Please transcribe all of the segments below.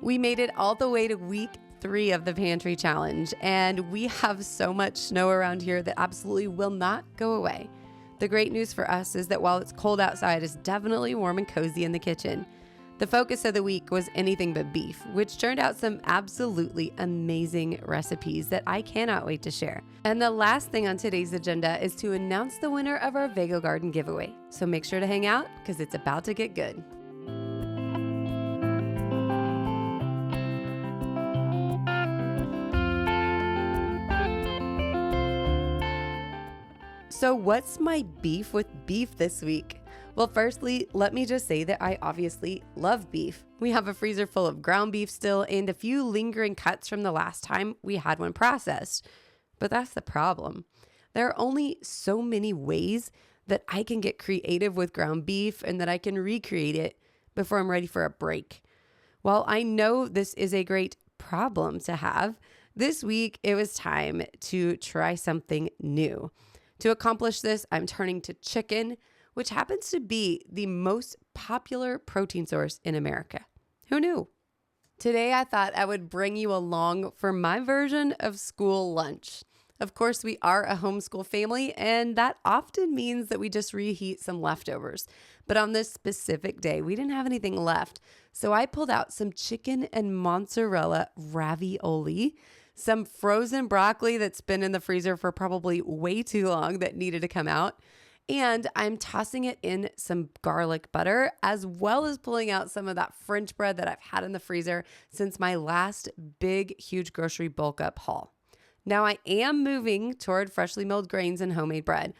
We made it all the way to week 3 of the Pantry Challenge, and we have so much snow around here that absolutely will not go away. The great news for us is that while it's cold outside, it's definitely warm and cozy in the kitchen. The focus of the week was anything but beef, which turned out some absolutely amazing recipes that I cannot wait to share. And the last thing on today's agenda is to announce the winner of our Vega Garden giveaway. So make sure to hang out because it's about to get good. So what's my beef with beef this week? Well, firstly, let me just say that I obviously love beef. We have a freezer full of ground beef still and a few lingering cuts from the last time we had one processed. But that's the problem. There are only so many ways that I can get creative with ground beef and that I can recreate it before I'm ready for a break. While I know this is a great problem to have, this week it was time to try something new. To accomplish this, I'm turning to chicken, which happens to be the most popular protein source in America. Who knew? Today, I thought I would bring you along for my version of school lunch. Of course, we are a homeschool family, and that often means that we just reheat some leftovers. But on this specific day, we didn't have anything left. So I pulled out some chicken and mozzarella ravioli, some frozen broccoli that's been in the freezer for probably way too long that needed to come out. And I'm tossing it in some garlic butter, as well as pulling out some of that French bread that I've had in the freezer since my last big, huge grocery bulk up haul. Now I am moving toward freshly milled grains and homemade bread,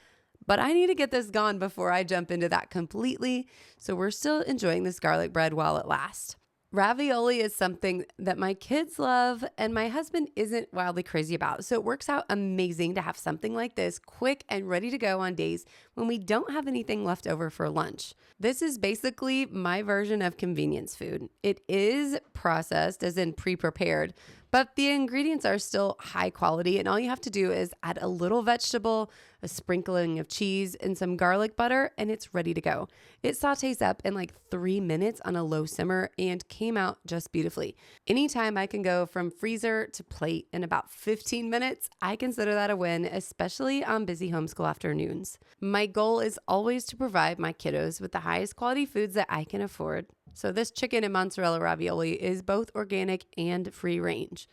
but I need to get this gone before I jump into that completely. So we're still enjoying this garlic bread while it lasts. Ravioli is something that my kids love and my husband isn't wildly crazy about. So it works out amazing to have something like this quick and ready to go on days when we don't have anything left over for lunch. This is basically my version of convenience food. It is processed, as in pre-prepared, but the ingredients are still high quality, and all you have to do is add a little vegetable, a sprinkling of cheese, and some garlic butter, and it's ready to go. It sautés up in like 3 minutes on a low simmer and came out just beautifully. Anytime I can go from freezer to plate in about 15 minutes, I consider that a win, especially on busy homeschool afternoons. My goal is always to provide my kiddos with the highest quality foods that I can afford. So this chicken and mozzarella ravioli is both organic and free range.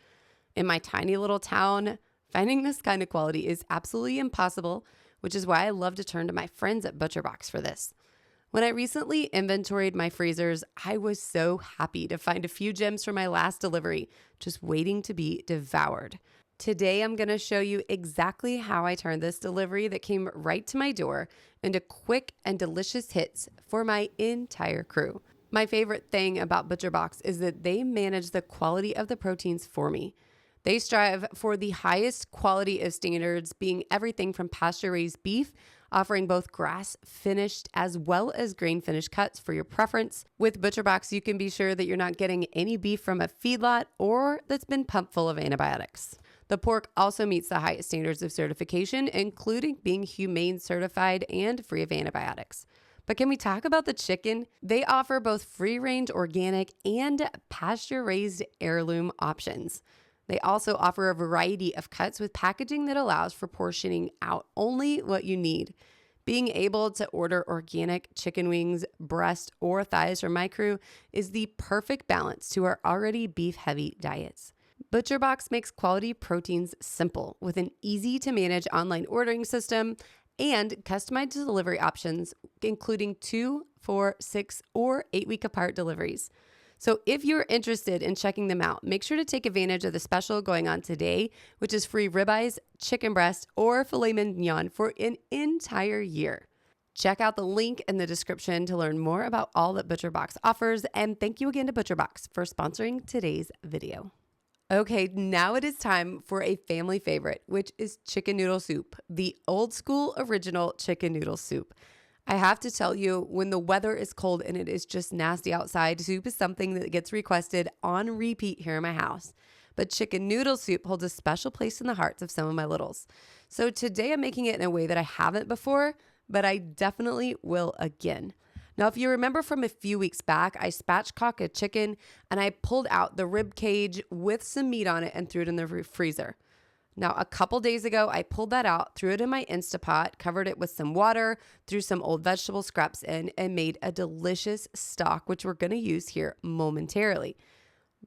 In my tiny little town, finding this kind of quality is absolutely impossible, which is why I love to turn to my friends at ButcherBox for this. When I recently inventoried my freezers, I was so happy to find a few gems from my last delivery, just waiting to be devoured. Today, I'm going to show you exactly how I turned this delivery that came right to my door into quick and delicious hits for my entire crew. My favorite thing about ButcherBox is that they manage the quality of the proteins for me. They strive for the highest quality of standards, being everything from pasture-raised beef, offering both grass-finished as well as grain-finished cuts for your preference. With ButcherBox, you can be sure that you're not getting any beef from a feedlot or that's been pumped full of antibiotics. The pork also meets the highest standards of certification, including being humane certified and free of antibiotics. But can we talk about the chicken? They offer both free-range organic and pasture-raised heirloom options. They also offer a variety of cuts with packaging that allows for portioning out only what you need. Being able to order organic chicken wings, breast, or thighs from my crew is the perfect balance to our already beef-heavy diets. ButcherBox makes quality proteins simple with an easy-to-manage online ordering system and customized delivery options, including 2, 4, 6, or 8-week apart deliveries. So if you're interested in checking them out, make sure to take advantage of the special going on today, which is free ribeyes, chicken breast, or filet mignon for an entire year. Check out the link in the description to learn more about all that ButcherBox offers, and thank you again to ButcherBox for sponsoring today's video. Okay, now it is time for a family favorite, which is chicken noodle soup, the old school original chicken noodle soup. I have to tell you, when the weather is cold and it is just nasty outside, soup is something that gets requested on repeat here in my house. But chicken noodle soup holds a special place in the hearts of some of my littles. So today I'm making it in a way that I haven't before, but I definitely will again. Now, if you remember from a few weeks back, I spatchcocked a chicken and I pulled out the rib cage with some meat on it and threw it in the freezer. Now, a couple days ago, I pulled that out, threw it in my Instapot, covered it with some water, threw some old vegetable scraps in, and made a delicious stock, which we're going to use here momentarily.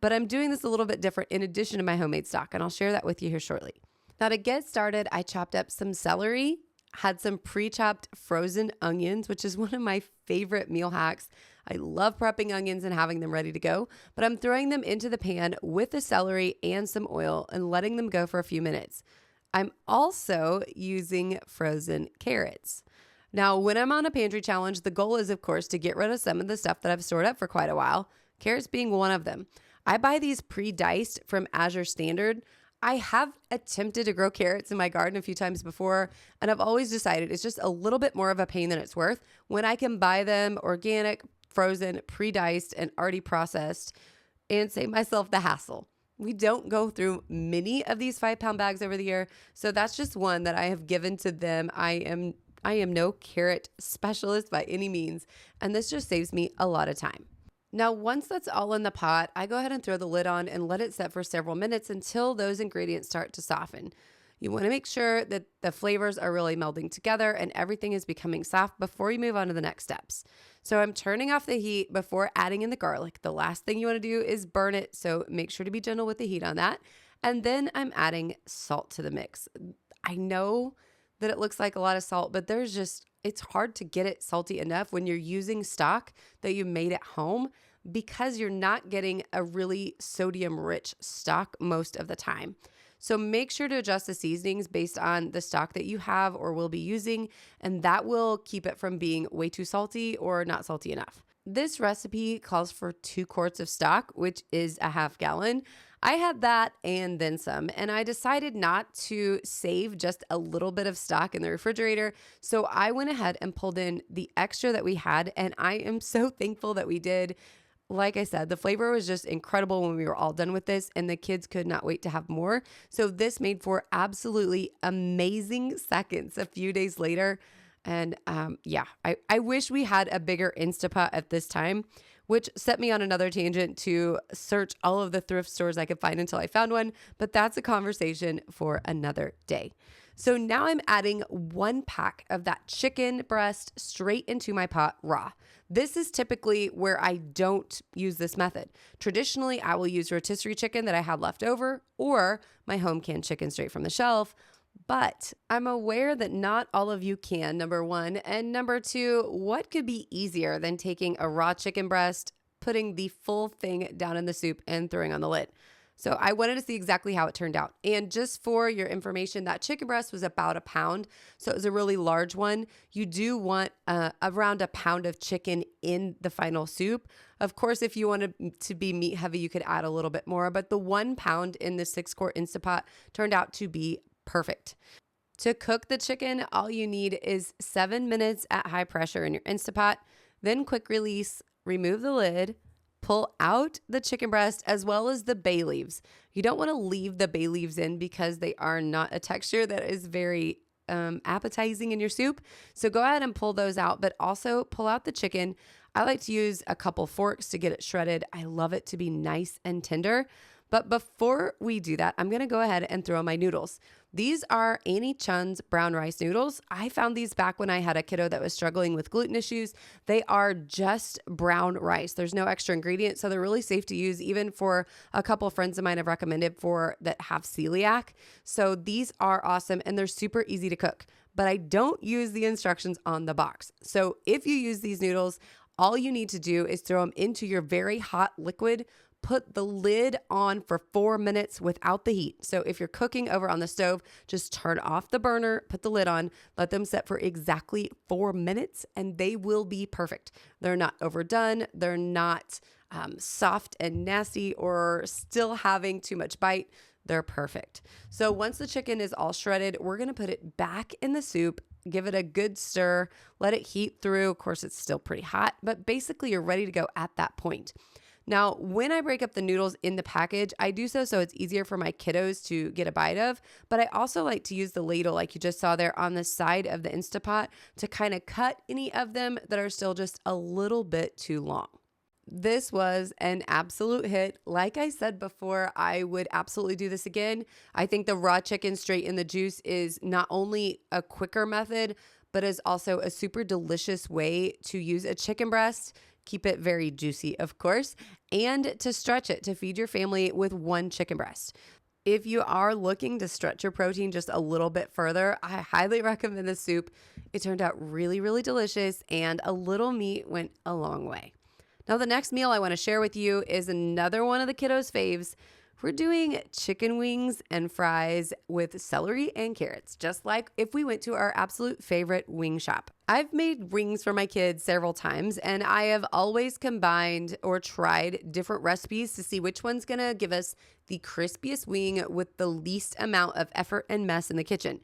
But I'm doing this a little bit different in addition to my homemade stock, and I'll share that with you here shortly. Now, to get started, I chopped up some celery, had some pre-chopped frozen onions, which is one of my favorite meal hacks. I love prepping onions and having them ready to go, but I'm throwing them into the pan with the celery and some oil and letting them go for a few minutes. I'm also using frozen carrots. Now, when I'm on a pantry challenge, the goal is, of course, to get rid of some of the stuff that I've stored up for quite a while, carrots being one of them. I buy these pre-diced from Azure Standard. I have attempted to grow carrots in my garden a few times before, and I've always decided it's just a little bit more of a pain than it's worth when I can buy them organic, frozen, pre-diced, and already processed and save myself the hassle. We don't go through many of these 5-pound bags over the year, so that's just one that I have given to them. I am no carrot specialist by any means, and this just saves me a lot of time. Now, once that's all in the pot, I go ahead and throw the lid on and let it set for several minutes until those ingredients start to soften. You want to make sure that the flavors are really melding together and everything is becoming soft before you move on to the next steps. So I'm turning off the heat before adding in the garlic. The last thing you want to do is burn it, so make sure to be gentle with the heat on that. And then I'm adding salt to the mix. I know that it looks like a lot of salt, but it's hard to get it salty enough when you're using stock that you made at home because you're not getting a really sodium-rich stock most of the time. So make sure to adjust the seasonings based on the stock that you have or will be using, and that will keep it from being way too salty or not salty enough. This recipe calls for 2 quarts of stock, which is a half gallon. I had that and then some, and I decided not to save just a little bit of stock in the refrigerator. So I went ahead and pulled in the extra that we had, and I am so thankful that we did. Like I said, the flavor was just incredible when we were all done with this, and the kids could not wait to have more. So this made for absolutely amazing seconds a few days later. And I wish we had a bigger Instapot at this time, which set me on another tangent to search all of the thrift stores I could find until I found one. But that's a conversation for another day. So now I'm adding 1 pack of that chicken breast straight into my pot raw. This is typically where I don't use this method. Traditionally, I will use rotisserie chicken that I had left over or my home canned chicken straight from the shelf. But I'm aware that not all of you can, number one. And number two, what could be easier than taking a raw chicken breast, putting the full thing down in the soup, and throwing on the lid? So I wanted to see exactly how it turned out. And just for your information, that chicken breast was about a pound. So it was a really large one. You do want around a pound of chicken in the final soup. Of course, if you wanted to be meat heavy, you could add a little bit more. But the 1 pound in the 6-quart Instapot turned out to be perfect. To cook the chicken, all you need is 7 minutes at high pressure in your Instapot. Then quick release, remove the lid, pull out the chicken breast as well as the bay leaves. You don't want to leave the bay leaves in because they are not a texture that is very appetizing in your soup. So go ahead and pull those out, but also pull out the chicken. I like to use a couple forks to get it shredded. I love it to be nice and tender. But before we do that, I'm going to go ahead and throw my noodles. These are Annie Chun's brown rice noodles. I found these back when I had a kiddo that was struggling with gluten issues. They are just brown rice. There's no extra ingredients, so they're really safe to use, even for a couple of friends of mine have recommended for that have celiac. So these are awesome, and they're super easy to cook. But I don't use the instructions on the box. So if you use these noodles, all you need to do is throw them into your very hot liquid. Put the lid on for 4 minutes without the heat. So if you're cooking over on the stove, just turn off the burner, put the lid on, let them set for exactly 4 minutes, and they will be perfect. They're not overdone. They're not soft and nasty or still having too much bite. They're perfect. So once the chicken is all shredded, we're going to put it back in the soup, give it a good stir, let it heat through. Of course, it's still pretty hot, but basically you're ready to go at that point. Now, when I break up the noodles in the package, I do so it's easier for my kiddos to get a bite of, but I also like to use the ladle like you just saw there on the side of the Instapot to kind of cut any of them that are still just a little bit too long. This was an absolute hit. Like I said before, I would absolutely do this again. I think the raw chicken straight in the juice is not only a quicker method, but is also a super delicious way to use a chicken breast, keep it very juicy, of course, and to stretch it to feed your family with one chicken breast. If you are looking to stretch your protein just a little bit further, I highly recommend this soup. It turned out really, really delicious, and a little meat went a long way. Now, the next meal I want to share with you is another one of the kiddos' faves. We're doing chicken wings and fries with celery and carrots, just like if we went to our absolute favorite wing shop. I've made wings for my kids several times, and I have always combined or tried different recipes to see which one's gonna give us the crispiest wing with the least amount of effort and mess in the kitchen.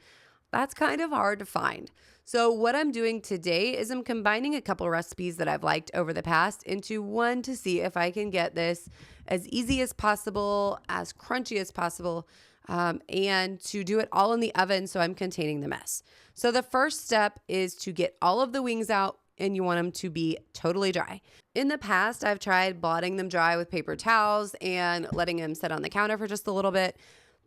That's kind of hard to find. So what I'm doing today is I'm combining a couple recipes that I've liked over the past into one to see if I can get this as easy as possible, as crunchy as possible, and to do it all in the oven so I'm containing the mess. So the first step is to get all of the wings out, and you want them to be totally dry. In the past, I've tried blotting them dry with paper towels and letting them sit on the counter for just a little bit.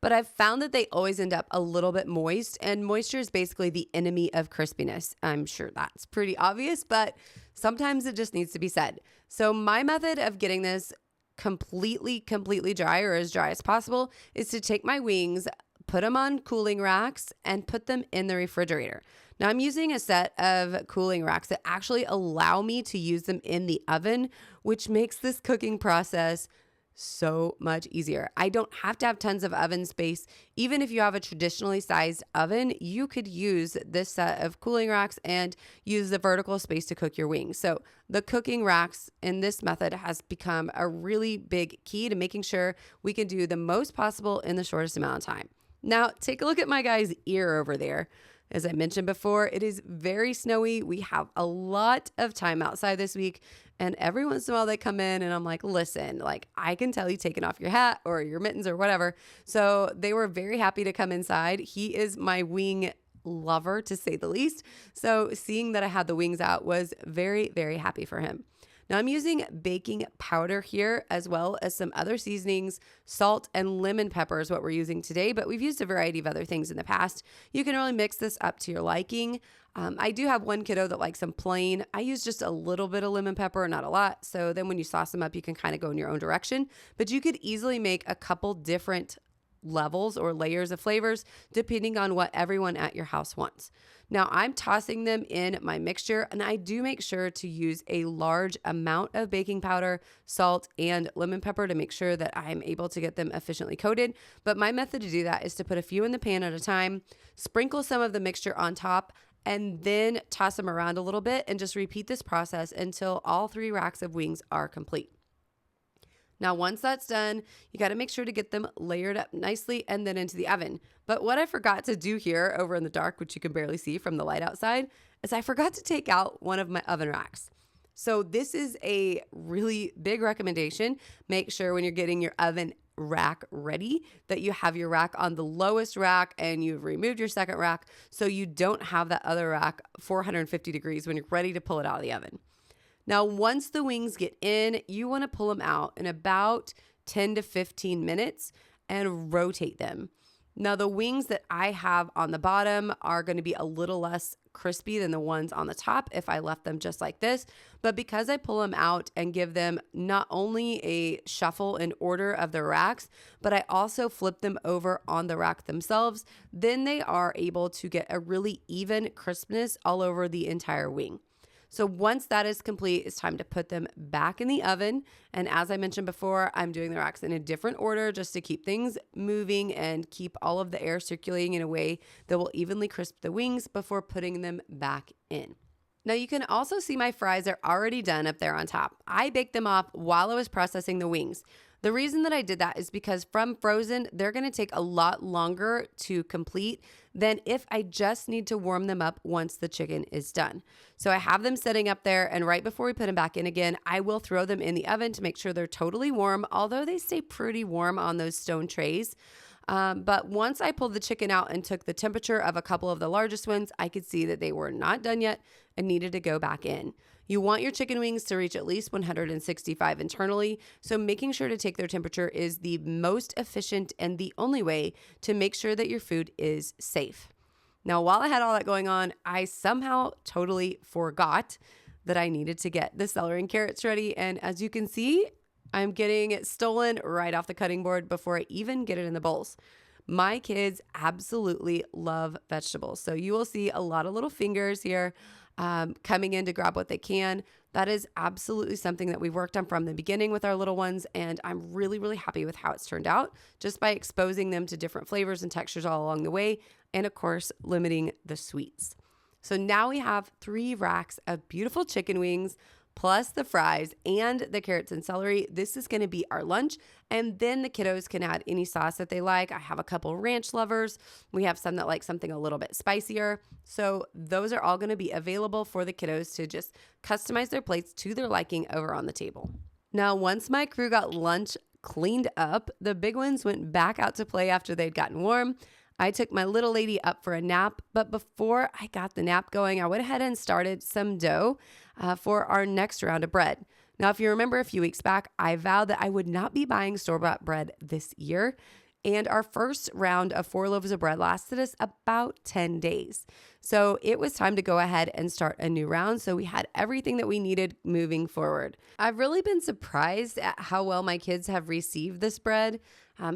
But I've found that they always end up a little bit moist, and moisture is basically the enemy of crispiness. I'm sure that's pretty obvious, but sometimes it just needs to be said. So my method of getting this completely dry, or as dry as possible, is to take my wings, put them on cooling racks, and put them in the refrigerator. Now I'm using a set of cooling racks that actually allow me to use them in the oven, which makes this cooking process so much easier. I don't have to have tons of oven space. Even if you have a traditionally sized oven, you could use this set of cooling racks and use the vertical space to cook your wings. So the cooking racks in this method has become a really big key to making sure we can do the most possible in the shortest amount of time. Now, take a look at my guy's ear over there. As I mentioned before, it is very snowy. We have a lot of time outside this week, and every once in a while they come in and I'm like, listen, like I can tell you taking off your hat or your mittens or whatever. So they were very happy to come inside. He is my wing lover, to say the least. So seeing that I had the wings out was very, very happy for him. Now I'm using baking powder here, as well as some other seasonings. Salt and lemon pepper is what we're using today, but we've used a variety of other things in the past. You can really mix this up to your liking. I do have one kiddo that likes them plain. I use just a little bit of lemon pepper, not a lot. So then when you sauce them up, you can kind of go in your own direction, but you could easily make a couple different levels or layers of flavors depending on what everyone at your house wants. Now I'm tossing them in my mixture, and I do make sure to use a large amount of baking powder, salt, and lemon pepper to make sure that I'm able to get them efficiently coated. But my method to do that is to put a few in the pan at a time, sprinkle some of the mixture on top, and then toss them around a little bit and just repeat this process until all 3 racks of wings are complete. Now, once that's done, you got to make sure to get them layered up nicely and then into the oven. But what I forgot to do here over in the dark, which you can barely see from the light outside, is I forgot to take out one of my oven racks. So this is a really big recommendation. Make sure when you're getting your oven rack ready that you have your rack on the lowest rack and you've removed your second rack so you don't have that other rack 450 degrees when you're ready to pull it out of the oven. Now, once the wings get in, you want to pull them out in about 10 to 15 minutes and rotate them. Now, the wings that I have on the bottom are going to be a little less crispy than the ones on the top if I left them just like this. But because I pull them out and give them not only a shuffle in order of the racks, but I also flip them over on the rack themselves, then they are able to get a really even crispness all over the entire wing. So once that is complete, it's time to put them back in the oven. And as I mentioned before, I'm doing the racks in a different order just to keep things moving and keep all of the air circulating in a way that will evenly crisp the wings before putting them back in. Now you can also see my fries are already done up there on top. I baked them off while I was processing the wings. The reason that I did that is because from frozen, they're going to take a lot longer to complete than if I just need to warm them up once the chicken is done. So I have them sitting up there, and right before we put them back in again, I will throw them in the oven to make sure they're totally warm, although they stay pretty warm on those stone trays. But once I pulled the chicken out and took the temperature of a couple of the largest ones, I could see that they were not done yet and needed to go back in. You want your chicken wings to reach at least 165 internally, so making sure to take their temperature is the most efficient and the only way to make sure that your food is safe. Now, while I had all that going on, I somehow totally forgot that I needed to get the celery and carrots ready, and as you can see, I'm getting it stolen right off the cutting board before I even get it in the bowls. My kids absolutely love vegetables, so you will see a lot of little fingers here coming in to grab what they can. That is absolutely something that we've worked on from the beginning with our little ones, and I'm really, really happy with how it's turned out just by exposing them to different flavors and textures all along the way, and of course, limiting the sweets. So now we have 3 racks of beautiful chicken wings, plus the fries and the carrots and celery. This is going to be our lunch, and then the kiddos can add any sauce that they like. I have a couple ranch lovers. We have some that like something a little bit spicier. So those are all going to be available for the kiddos to just customize their plates to their liking over on the table. Now, once my crew got lunch cleaned up, the big ones went back out to play after they'd gotten warm. I took my little lady up for a nap, but before I got the nap going, I went ahead and started some dough for our next round of bread. Now, if you remember a few weeks back, I vowed that I would not be buying store-bought bread this year, and our first round of 4 loaves of bread lasted us about 10 days. So it was time to go ahead and start a new round, so we had everything that we needed moving forward. I've really been surprised at how well my kids have received this bread.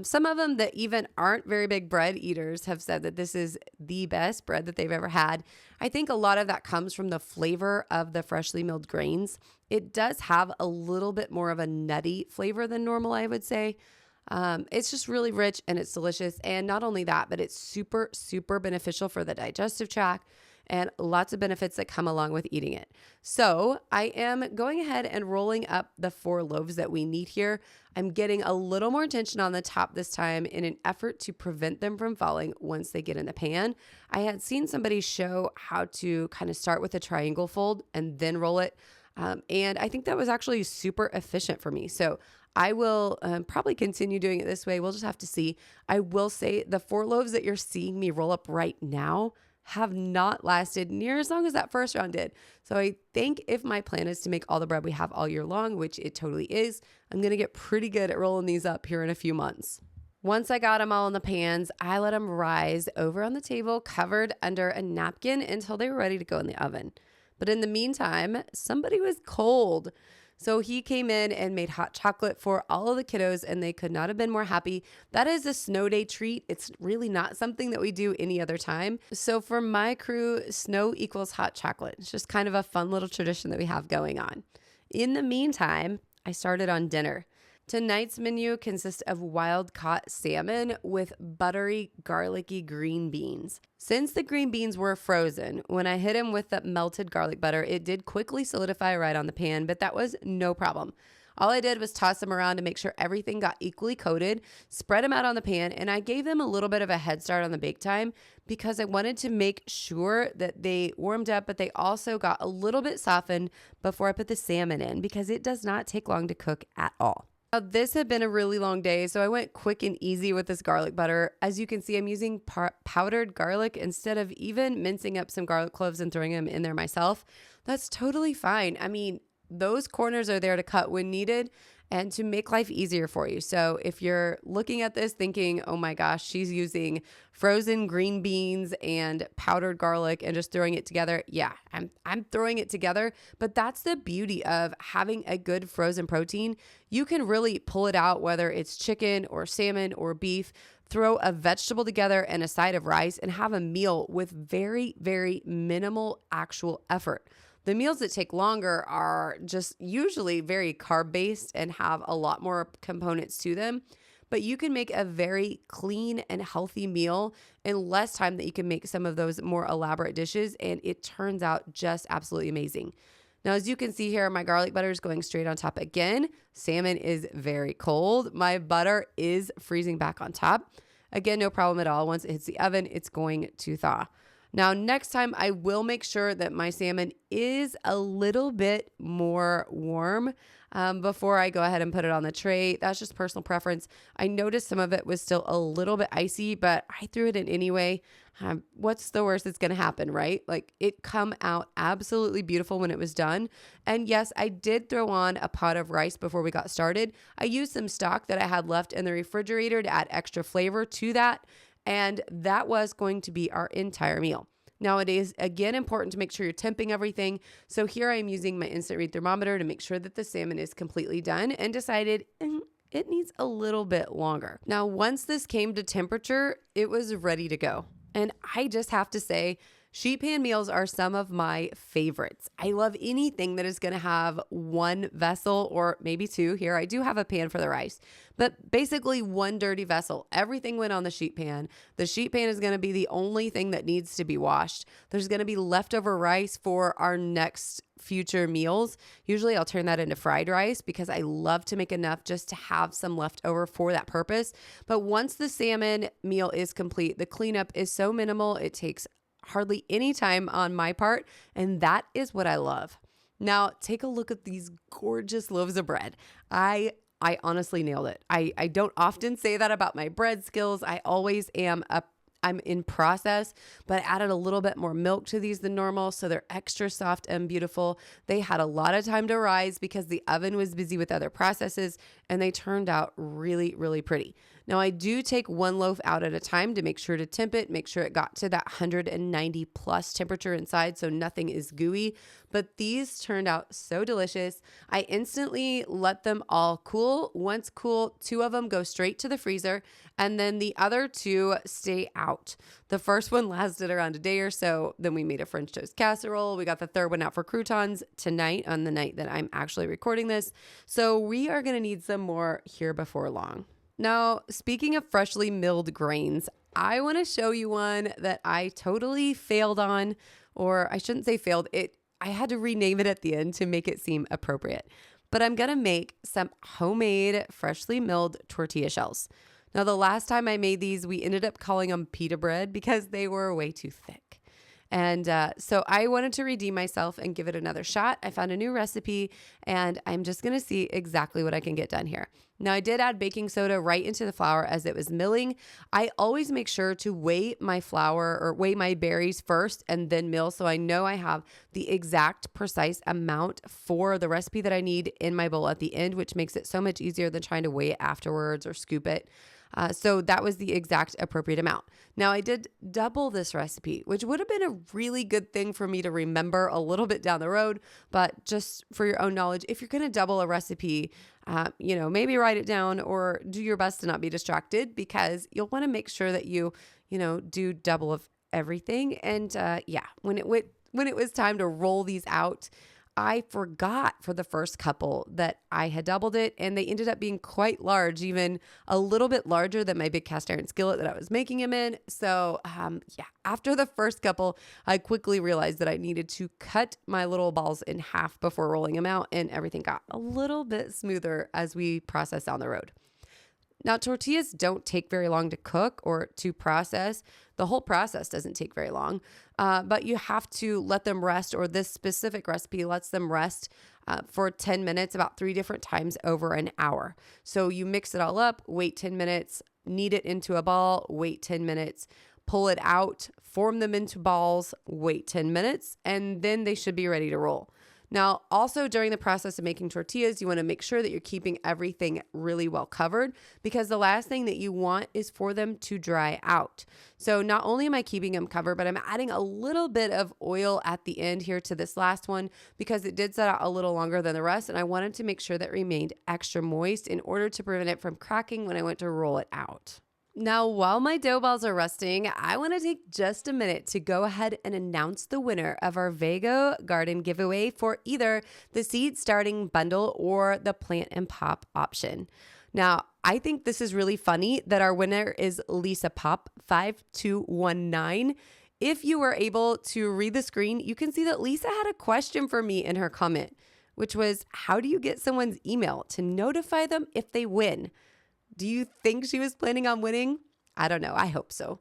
Some of them that even aren't very big bread eaters have said that this is the best bread that they've ever had. I think a lot of that comes from the flavor of the freshly milled grains. It does have a little bit more of a nutty flavor than normal, I would say. It's just really rich and it's delicious. And not only that, but it's super, super beneficial for the digestive tract and lots of benefits that come along with eating it. So I am going ahead and rolling up the 4 loaves that we need here. I'm getting a little more tension on the top this time in an effort to prevent them from falling once they get in the pan. I had seen somebody show how to kind of start with a triangle fold and then roll it. And I think that was actually super efficient for me. So I will probably continue doing it this way. We'll just have to see. I will say the 4 loaves that you're seeing me roll up right now have not lasted near as long as that first round did. So I think if my plan is to make all the bread we have all year long, which it totally is, I'm going to get pretty good at rolling these up here in a few months. Once I got them all in the pans, I let them rise over on the table, covered under a napkin until they were ready to go in the oven. But in the meantime, somebody was cold. So he came in and made hot chocolate for all of the kiddos, and they could not have been more happy. That is a snow day treat. It's really not something that we do any other time. So for my crew, snow equals hot chocolate. It's just kind of a fun little tradition that we have going on. In the meantime, I started on dinner. Tonight's menu consists of wild-caught salmon with buttery, garlicky green beans. Since the green beans were frozen, when I hit them with the melted garlic butter, it did quickly solidify right on the pan, but that was no problem. All I did was toss them around to make sure everything got equally coated, spread them out on the pan, and I gave them a little bit of a head start on the bake time because I wanted to make sure that they warmed up, but they also got a little bit softened before I put the salmon in because it does not take long to cook at all. Now, this had been a really long day, so I went quick and easy with this garlic butter. As you can see, I'm using powdered garlic instead of even mincing up some garlic cloves and throwing them in there myself. That's totally fine. I mean, those corners are there to cut when needed and to make life easier for you. So if you're looking at this thinking, oh my gosh, she's using frozen green beans and powdered garlic and just throwing it together. Yeah, I'm throwing it together, but that's the beauty of having a good frozen protein. You can really pull it out, whether it's chicken or salmon or beef, throw a vegetable together and a side of rice and have a meal with very, very minimal actual effort. The meals that take longer are just usually very carb-based and have a lot more components to them, but you can make a very clean and healthy meal in less time that you can make some of those more elaborate dishes, and it turns out just absolutely amazing. Now, as you can see here, my garlic butter is going straight on top again. Salmon is very cold. My butter is freezing back on top. Again, no problem at all. Once it hits the oven, it's going to thaw. Now, next time I will make sure that my salmon is a little bit more warm before I go ahead and put it on the tray. That's just personal preference. I noticed some of it was still a little bit icy, but I threw it in anyway. What's the worst that's going to happen, right? Like, it come out absolutely beautiful when it was done. And yes, I did throw on a pot of rice before we got started. I used some stock that I had left in the refrigerator to add extra flavor to that. And that was going to be our entire meal. Now, it is, again, important to make sure you're temping everything. So here I am using my instant read thermometer to make sure that the salmon is completely done, and decided it needs a little bit longer. Now, once this came to temperature, it was ready to go. And I just have to say, sheet pan meals are some of my favorites. I love anything that is going to have one vessel or maybe two. Here, I do have a pan for the rice, but basically one dirty vessel. Everything went on the sheet pan. The sheet pan is going to be the only thing that needs to be washed. There's going to be leftover rice for our next future meals. Usually I'll turn that into fried rice because I love to make enough just to have some left over for that purpose. But once the salmon meal is complete, the cleanup is so minimal. It takes hardly any time on my part, and that is what I love. Now, take a look at these gorgeous loaves of bread. I honestly nailed it. I don't often say that about my bread skills. I always am I'm in process, but I added a little bit more milk to these than normal, so they're extra soft and beautiful. They had a lot of time to rise because the oven was busy with other processes, and they turned out really, really pretty. Now, I do take one loaf out at a time to make sure to temp it, make sure it got to that 190 plus temperature inside so nothing is gooey. But these turned out so delicious. I instantly let them all cool. Once cool, 2 of them go straight to the freezer, and then the other 2 stay out. The first one lasted around a day or so. Then we made a French toast casserole. We got the third one out for croutons tonight on the night that I'm actually recording this. So we are going to need some more here before long. Now, speaking of freshly milled grains, I want to show you one that I totally failed on, or I shouldn't say failed. I had to rename it at the end to make it seem appropriate. But I'm going to make some homemade freshly milled tortilla shells. Now, the last time I made these, we ended up calling them pita bread because they were way too thick. And so I wanted to redeem myself and give it another shot. I found a new recipe, and I'm just going to see exactly what I can get done here. Now, I did add baking soda right into the flour as it was milling. I always make sure to weigh my flour or weigh my berries first and then mill, so I know I have the exact precise amount for the recipe that I need in my bowl at the end, which makes it so much easier than trying to weigh it afterwards or scoop it. So that was the exact appropriate amount. Now, I did double this recipe, which would have been a really good thing for me to remember a little bit down the road. But just for your own knowledge, if you're going to double a recipe, maybe write it down or do your best to not be distracted, because you'll want to make sure that you do double of everything. And when it was time to roll these out, I forgot for the first couple that I had doubled it, and they ended up being quite large, even a little bit larger than my big cast iron skillet that I was making them in. So after the first couple, I quickly realized that I needed to cut my little balls in half before rolling them out, and everything got a little bit smoother as we processed down the road. Now, tortillas don't take very long to cook or to process. The whole process doesn't take very long, but you have to let them rest, or this specific recipe lets them rest for 10 minutes, about 3 different times over an hour. So you mix it all up, wait 10 minutes, knead it into a ball, wait 10 minutes, pull it out, form them into balls, wait 10 minutes, and then they should be ready to roll. Now, also during the process of making tortillas, you want to make sure that you're keeping everything really well covered, because the last thing that you want is for them to dry out. So not only am I keeping them covered, but I'm adding a little bit of oil at the end here to this last one because it did set out a little longer than the rest, and I wanted to make sure that it remained extra moist in order to prevent it from cracking when I went to roll it out. Now, while my dough balls are resting, I want to take just a minute to go ahead and announce the winner of our Vago Garden giveaway for either the seed starting bundle or the plant and pop option. Now, I think this is really funny that our winner is Lisa Pop 5219. If you were able to read the screen, you can see that Lisa had a question for me in her comment, which was, how do you get someone's email to notify them if they win? Do you think she was planning on winning? I don't know. I hope so.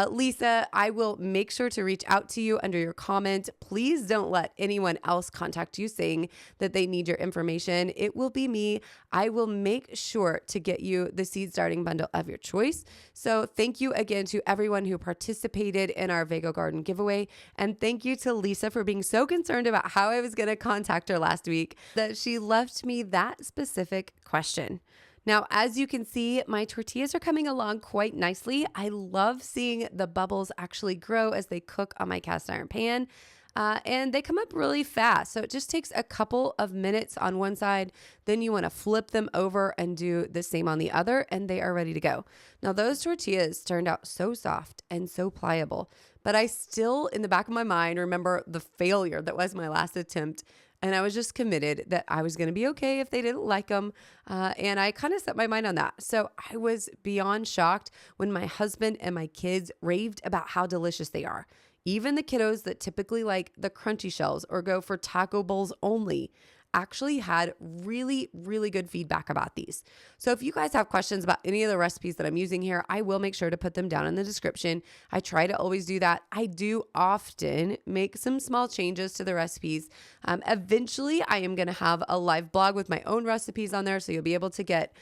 Lisa, I will make sure to reach out to you under your comment. Please don't let anyone else contact you saying that they need your information. It will be me. I will make sure to get you the seed starting bundle of your choice. So thank you again to everyone who participated in our Vago Garden giveaway. And thank you to Lisa for being so concerned about how I was going to contact her last week that she left me that specific question. Now, as you can see, my tortillas are coming along quite nicely. I love seeing the bubbles actually grow as they cook on my cast iron pan. And they come up really fast. So it just takes a couple of minutes on one side. Then you want to flip them over and do the same on the other, and they are ready to go. Now, those tortillas turned out so soft and so pliable, but I still, in the back of my mind, remember the failure that was my last attempt. And I was just committed that I was going to be okay if they didn't like them. And I kind of set my mind on that. So I was beyond shocked when my husband and my kids raved about how delicious they are. Even the kiddos that typically like the crunchy shells or go for taco bowls only actually had really, really good feedback about these. So if you guys have questions about any of the recipes that I'm using here, I will make sure to put them down in the description. I try to always do that. I do often make some small changes to the recipes. Eventually, I am going to have a live blog with my own recipes on there, so you'll be able to get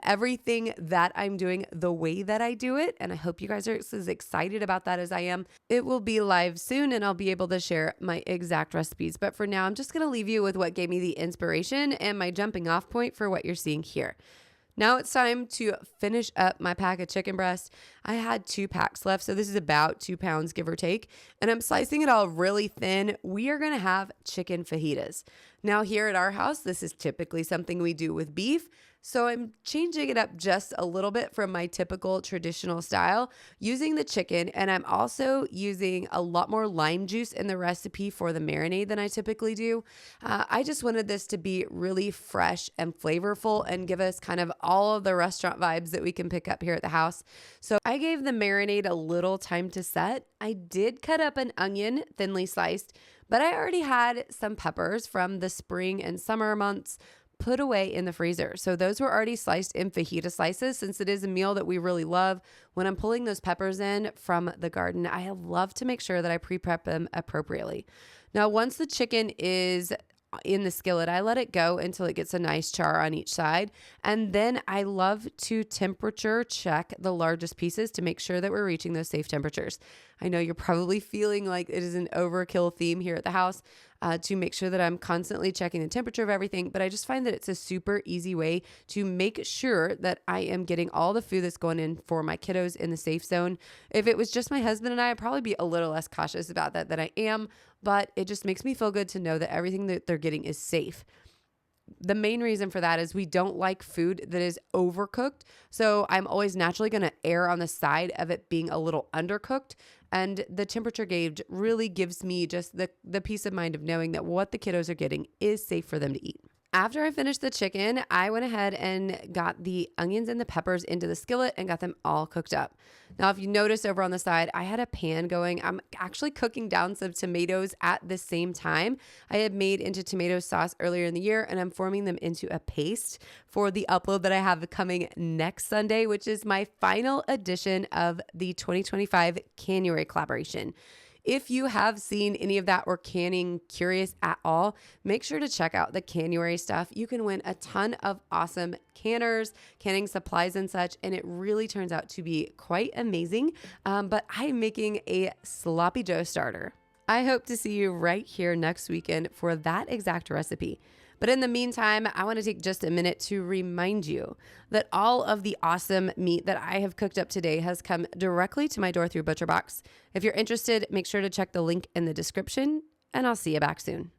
everything that I'm doing the way that I do it. And I hope you guys are as excited about that as I am. It will be live soon, and I'll be able to share my exact recipes. But for now, I'm just going to leave you with what gave me the inspiration and my jumping off point for what you're seeing here. Now it's time to finish up my pack of chicken breast. I had 2 packs left, so this is about 2 pounds, give or take, and I'm slicing it all really thin. We are going to have chicken fajitas. Now here at our house, this is typically something we do with beef, so I'm changing it up just a little bit from my typical traditional style using the chicken, and I'm also using a lot more lime juice in the recipe for the marinade than I typically do. I just wanted this to be really fresh and flavorful and give us kind of all of the restaurant vibes that we can pick up here at the house. So I gave the marinade a little time to set. I did cut up an onion thinly sliced, but I already had some peppers from the spring and summer months put away in the freezer. So those were already sliced in fajita slices. Since it is a meal that we really love, when I'm pulling those peppers in from the garden, I love to make sure that I pre-prep them appropriately. Now, once the chicken is in the skillet, I let it go until it gets a nice char on each side. And then I love to temperature check the largest pieces to make sure that we're reaching those safe temperatures. I know you're probably feeling like it is an overkill theme here at the house to make sure that I'm constantly checking the temperature of everything, but I just find that it's a super easy way to make sure that I am getting all the food that's going in for my kiddos in the safe zone. If it was just my husband and I'd probably be a little less cautious about that than I am, but it just makes me feel good to know that everything that they're getting is safe. The main reason for that is we don't like food that is overcooked. So I'm always naturally going to err on the side of it being a little undercooked. And the temperature gauge really gives me just the peace of mind of knowing that what the kiddos are getting is safe for them to eat. After I finished the chicken, I went ahead and got the onions and the peppers into the skillet and got them all cooked up. Now, if you notice over on the side, I had a pan going. I'm actually cooking down some tomatoes at the same time. I had made into tomato sauce earlier in the year, and I'm forming them into a paste for the upload that I have coming next Sunday, which is my final edition of the 2025 Canuary collaboration. If you have seen any of that or canning curious at all, make sure to check out the Canuary stuff. You can win a ton of awesome canners, canning supplies and such, and it really turns out to be quite amazing. But I'm making a sloppy Joe starter. I hope to see you right here next weekend for that exact recipe. But in the meantime, I want to take just a minute to remind you that all of the awesome meat that I have cooked up today has come directly to my door through ButcherBox. If you're interested, make sure to check the link in the description, and I'll see you back soon.